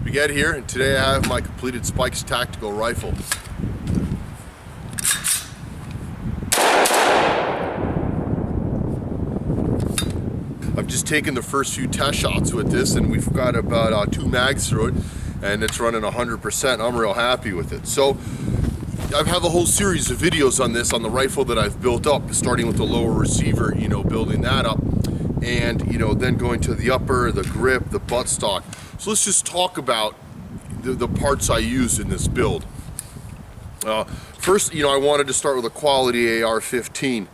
Spaghetti here, and today I have my completed Spikes tactical rifle. I've just taken the first few test shots with this, and we've got about 2 mags through it, and it's running 100%. I'm real happy with it. So I have a whole series of videos on this, on the rifle that I've built up, starting with the lower receiver, building that up, and then going to the upper, the grip, the buttstock. So let's just talk about the parts I used in this build. First, I wanted to start with a quality AR-15.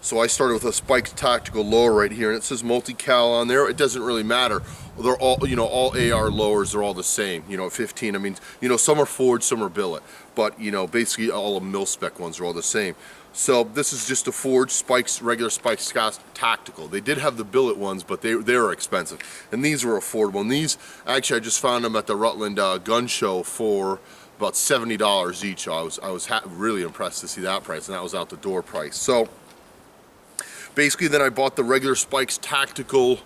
So I started with a Spikes tactical lower right here, and it says multi-cal on there. It doesn't really matter. They're all, all AR lowers are all the same. 15. I mean, some are forged, some are billet, but basically all the mil-spec ones are all the same. So this is just a forged Spikes, regular Spikes tactical. They did have the billet ones, but they were expensive, and these were affordable. And these, actually, I just found them at the Rutland gun show for about $70 each. I was really impressed to see that price, and that was out the door price. So basically, then I bought the regular Spikes tactical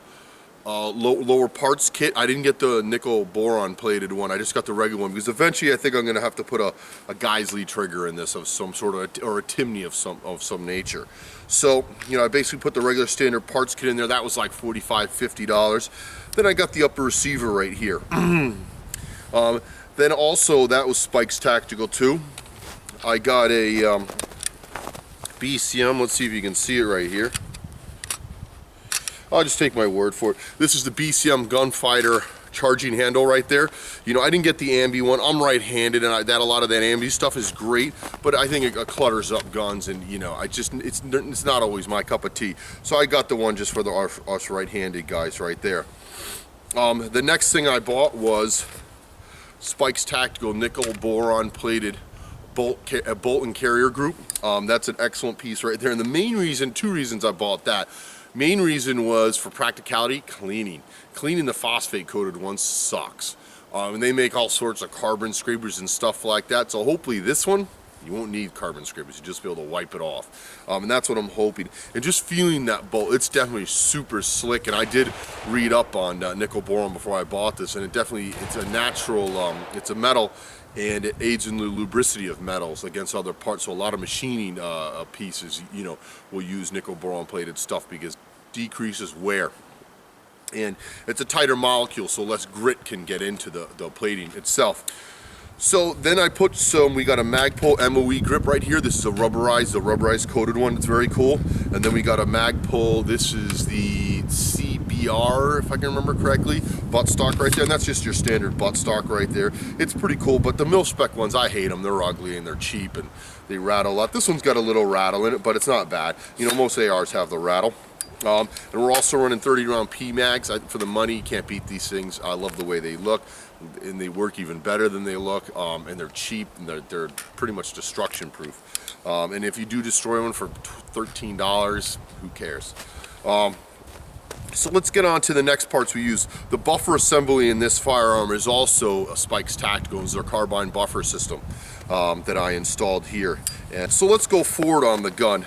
lower parts kit. I didn't get the nickel boron plated one. I just got the regular one because eventually I think I'm going to have to put a Geisley trigger in this of some sort of, or a Timney of some nature. So I basically put the regular standard parts kit in there. That was like $45, $50. Then I got the upper receiver right here. Then also that was Spikes tactical too. I got a BCM. Let's see if you can see it right here. I'll just take my word for it. This is the BCM gunfighter charging handle right there. I didn't get the ambi one. I'm right-handed, and a lot of that ambi stuff is great, but I think it clutters up guns, and it's not always my cup of tea. So I got the one just for us right-handed guys right there. The next thing I bought was Spikes tactical nickel boron plated bolt and carrier group. That's an excellent piece right there. And the main reason, 2 reasons I bought that. Main reason was for practicality, cleaning. Cleaning the phosphate coated ones sucks. And they make all sorts of carbon scrapers and stuff like that. So hopefully this one, you won't need carbon scrapers. You'll just be able to wipe it off. And that's what I'm hoping. And just feeling that bolt, it's definitely super slick. And I did read up on nickel boron before I bought this, and it's a natural, it's a metal, and it aids in the lubricity of metals against other parts. So a lot of machining pieces, will use nickel boron plated stuff because it decreases wear. And it's a tighter molecule, so less grit can get into the plating itself. So then I put we got a Magpul MOE grip right here. This is the rubberized coated one. It's very cool. And then we got a Magpul, this is the CBR, if I can remember correctly, buttstock right there. And that's just your standard buttstock right there. It's pretty cool, but the mil-spec ones, I hate them. They're ugly and they're cheap and they rattle a lot. This one's got a little rattle in it, but it's not bad. Most ARs have the rattle. And we're also running 30-round P-Mags. For the money, you can't beat these things. I love the way they look, and they work even better than they look, and they're cheap, and they're pretty much destruction proof. And if you do destroy one for $13, who cares? So let's get on to the next parts we use. The buffer assembly in this firearm is also a Spikes tactical. It's their Carbine Buffer system that I installed here. And so let's go forward on the gun.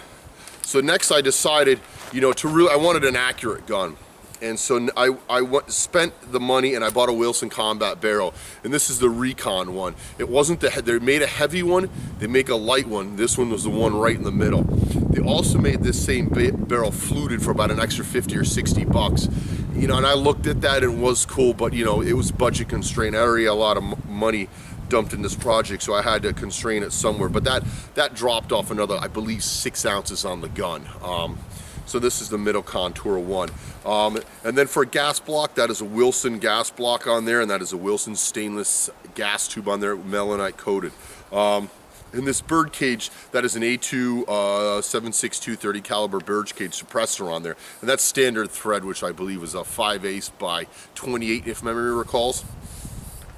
So next I decided, I wanted an accurate gun. And so I spent the money and I bought a Wilson Combat barrel. And this is the Recon one. It wasn't they made a heavy one, they make a light one. This one was the one right in the middle. They also made this same barrel fluted for about an extra 50 or 60 bucks. And I looked at that and it was cool, but it was budget constrained. I already had a lot of money dumped in this project, so I had to constrain it somewhere, but that dropped off another, I believe, 6 ounces on the gun. So this is the middle contour one. And then for a gas block, that is a Wilson gas block on there, and that is a Wilson stainless gas tube on there, melanite coated. In this bird cage, that is an A2 7.62 30 caliber bird cage suppressor on there, and that's standard thread, which I believe is a 5/8 by 28, if memory recalls.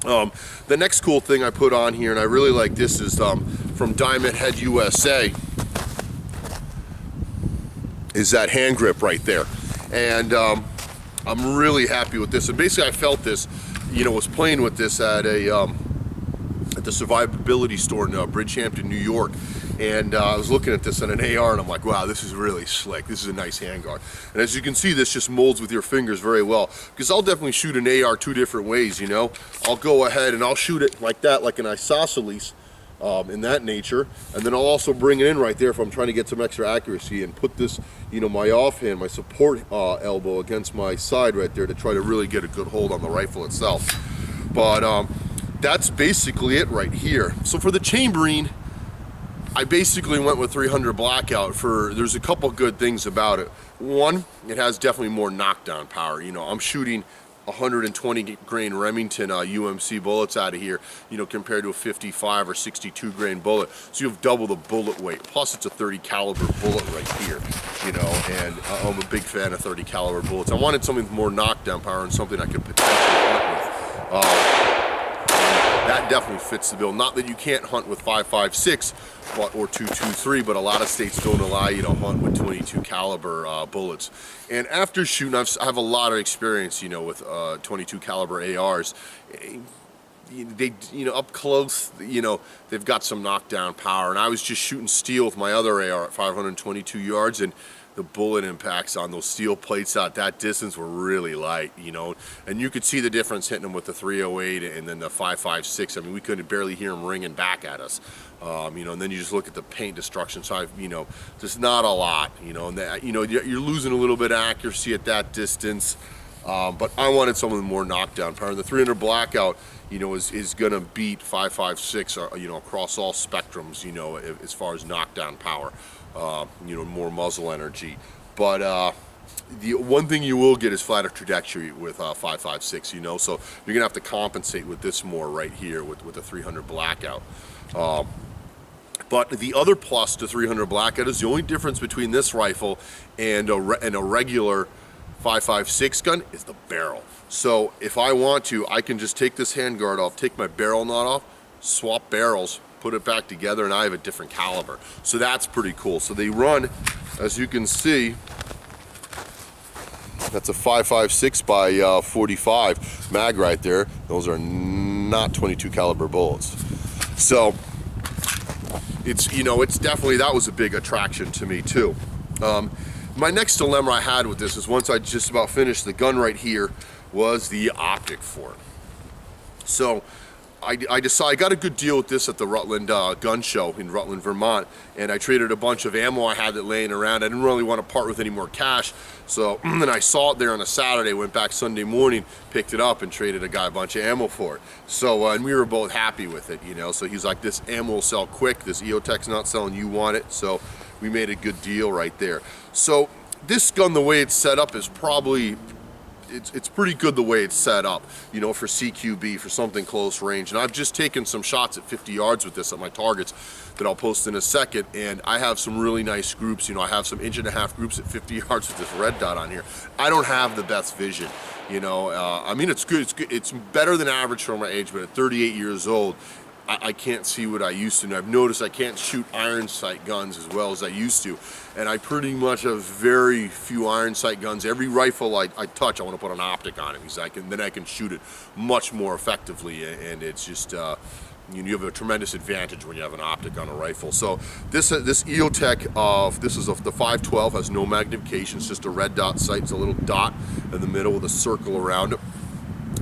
The next cool thing I put on here, and I really like this, is from Diamond Head USA, is that hand grip right there. And I'm really happy with this. And basically I felt this, was playing with this at at the survivability store in Bridgehampton, New York, and I was looking at this on an AR, and I'm like, wow, this is really slick. This is a nice handguard. And as you can see, this just molds with your fingers very well, because I'll definitely shoot an AR two different ways, you know. I'll go ahead and I'll shoot it like that, like an isosceles, in that nature, and then I'll also bring it in right there if I'm trying to get some extra accuracy, and put this, you know, my offhand, my support elbow against my side right there to try to really get a good hold on the rifle itself. But that's basically it right here. So for the chambering, I basically went with 300 blackout. There's a couple good things about it. One, it has definitely more knockdown power. You know, I'm shooting 120 grain Remington UMC bullets out of here, you know, compared to a 55 or 62 grain bullet. So you have double the bullet weight. Plus it's a 30 caliber bullet right here, you know, and I'm a big fan of 30 caliber bullets. I wanted something with more knockdown power and something I could potentially hunt with. That definitely fits the bill. Not that you can't hunt with 5.56 or 2.23, but a lot of states don't allow you to hunt with 22 caliber bullets. And after shooting, I have a lot of experience, you know, with 22 caliber ARs. They, you know, up close, you know, they've got some knockdown power. And I was just shooting steel with my other AR at 522 yards, and the bullet impacts on those steel plates at that distance were really light, you know, and you could see the difference hitting them with the 308 and then the 5.56. I mean, we couldn't barely hear them ringing back at us, you know, and then you just look at the paint destruction. So you know, just not a lot, you know, and that, you know, you're losing a little bit of accuracy at that distance, but I wanted something with more knockdown power. And the 300 blackout, you know, is gonna beat 5.56, you know, across all spectrums, you know, as far as knockdown power. You know, more muzzle energy. But the one thing you will get is flatter trajectory with 5.56, you know, so you're gonna have to compensate with this more right here with the 300 blackout. But the other plus to 300 blackout is the only difference between this rifle and a regular 5.56 gun is the barrel. So if I want to, I can just take this handguard off, take my barrel nut off, swap barrels, put it back together, and I have a different caliber. So that's pretty cool. So they run, as you can see, that's a 5.56 by 45 mag right there. Those are not 22 caliber bullets. So it's, you know, it's definitely, that was a big attraction to me too. My next dilemma I had with this is, once I just about finished the gun right here, was the optic for it. So I decided, I got a good deal with this at the Rutland gun show in Rutland, Vermont, and I traded a bunch of ammo I had that laying around. I didn't really want to part with any more cash, so then I saw it there on a Saturday, went back Sunday morning, picked it up, and traded a guy a bunch of ammo for it. So and we were both happy with it, you know. So he's like, this ammo will sell quick, this EOTech's not selling, you want it. So we made a good deal right there. So this gun, the way it's set up, is probably, it's pretty good the way it's set up, you know, for CQB, for something close range. And I've just taken some shots at 50 yards with this at my targets that I'll post in a second, and I have some really nice groups. You know, I have some 1.5-inch groups at 50 yards with this red dot on here. I don't have the best vision, you know. I mean, it's good, it's better than average for my age, but at 38 years old, I can't see what I used to. And I've noticed I can't shoot iron sight guns as well as I used to. And I pretty much have very few iron sight guns. Every rifle I touch, I want to put an optic on it, because then I can shoot it much more effectively. And it's just, you have a tremendous advantage when you have an optic on a rifle. So this EOTech, this is the 512, has no magnification. It's just a red dot sight. It's a little dot in the middle with a circle around it.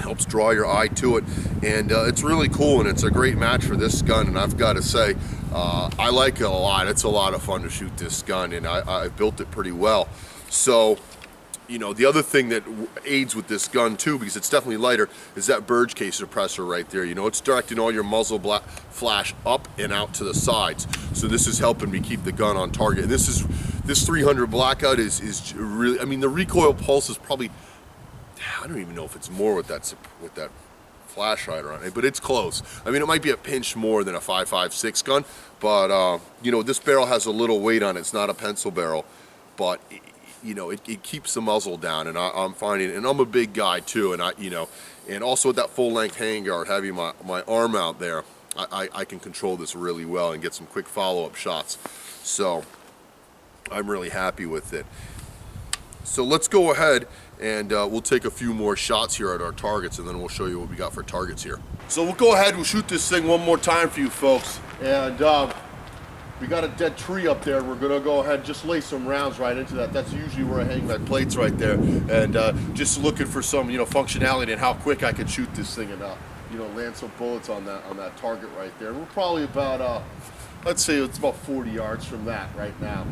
Helps draw your eye to it, and it's really cool, and it's a great match for this gun. And I've got to say, I like it a lot. It's a lot of fun to shoot this gun, and I built it pretty well. So, you know, the other thing that aids with this gun too, because it's definitely lighter, is that Burge case suppressor right there. You know, it's directing all your muzzle flash up and out to the sides. So this is helping me keep the gun on target. And this 300 blackout is really, I mean, the recoil pulse is probably, I don't even know if it's more with that flash rider on it, but it's close. I mean, it might be a pinch more than a 5.56 gun, but you know, this barrel has a little weight on it. It's not a pencil barrel, but you know, it keeps the muzzle down, and I'm finding, and I'm a big guy too, and you know, and also with that full length handguard, having my arm out there, I can control this really well and get some quick follow-up shots. So I'm really happy with it. So let's go ahead and we'll take a few more shots here at our targets, and then we'll show you what we got for targets here. So we'll go ahead, we'll shoot this thing one more time for you folks. And we got a dead tree up there. We're gonna go ahead and just lay some rounds right into that. That's usually where I hang my plates right there. And just looking for some, functionality and how quick I could shoot this thing and, land some bullets on that target right there. And we're probably about, let's say it's about 40 yards from that right now.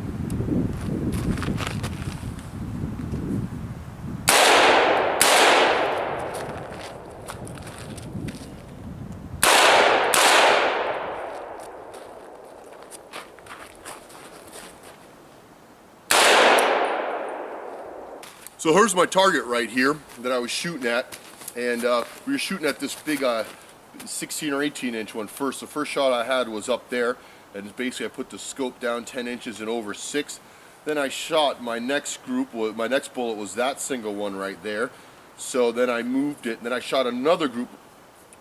So here's my target right here that I was shooting at, and we were shooting at this big 16 or 18 inch one first. The first shot I had was up there, and basically I put the scope down 10 inches and over 6. Then I shot my next group, my next bullet was that single one right there. So then I moved it, and then I shot another group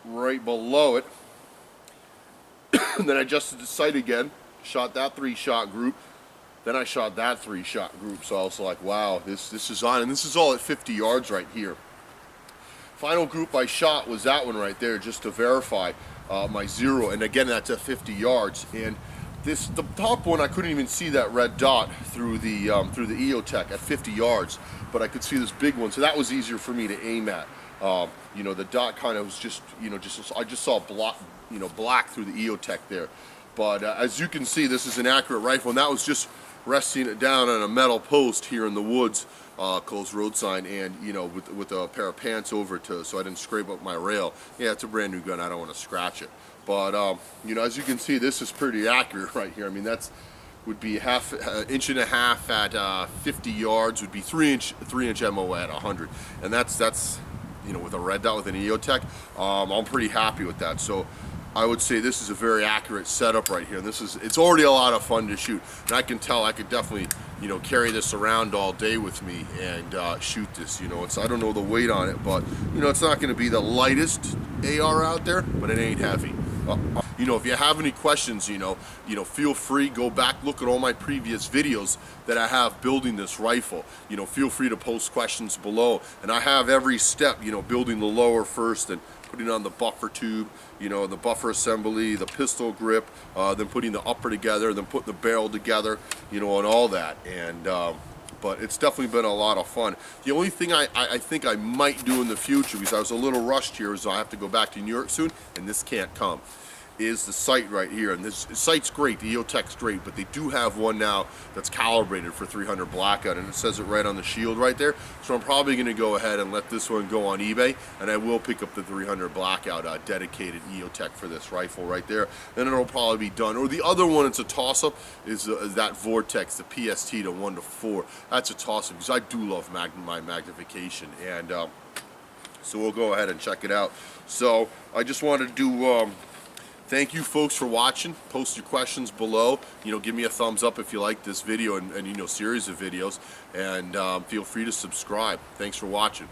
right below it. And then I adjusted the sight again, shot that 3-shot group. Then I shot that 3-shot group, so I was like, wow, this is on, and this is all at 50 yards right here. Final group I shot was that one right there, just to verify my 0, and again, that's at 50 yards. And the top one, I couldn't even see that red dot through the EOTech at 50 yards, but I could see this big one, so that was easier for me to aim at. The dot kind of was just, I just saw black through the EOTech there. But as you can see, this is an accurate rifle, and that was just resting it down on a metal post here in the woods, close road sign, and with a pair of pants over it so I didn't scrape up my rail. Yeah, it's a brand new gun. I don't want to scratch it. But as you can see, this is pretty accurate right here. I mean, would be inch and a half at 50 yards. Would be 3-inch MO at 100, and that's with a red dot with an EOTech. I'm pretty happy with that. So I would say this is a very accurate setup right here. It's already a lot of fun to shoot, and I can tell I could definitely carry this around all day with me and shoot this. I don't know the weight on it, but it's not going to be the lightest AR out there, but it ain't heavy. If you have any questions, feel free, go back, look at all my previous videos that I have building this rifle. Feel free to post questions below, and I have every step, building the lower first and putting on the buffer tube, the buffer assembly, the pistol grip, then putting the upper together, then putting the barrel together, and all that. And but it's definitely been a lot of fun. The only thing I think I might do in the future, because I was a little rushed here, is I have to go back to New York soon, and this can't come, is the sight right here. And this sight's great, the EOTech's great, but they do have one now that's calibrated for 300 blackout, and it says it right on the shield right there. So I'm probably going to go ahead and let this one go on eBay, and I will pick up the 300 blackout dedicated EOTech for this rifle right there. Then it'll probably be done. Or the other one, it's a toss-up, is that Vortex, the PST to 1 to 4. That's a toss-up, because I do love my magnification, and so we'll go ahead and check it out. So I just wanted to do thank you folks for watching. Post your questions below. Give me a thumbs up if you like this video and series of videos, and feel free to subscribe. Thanks for watching.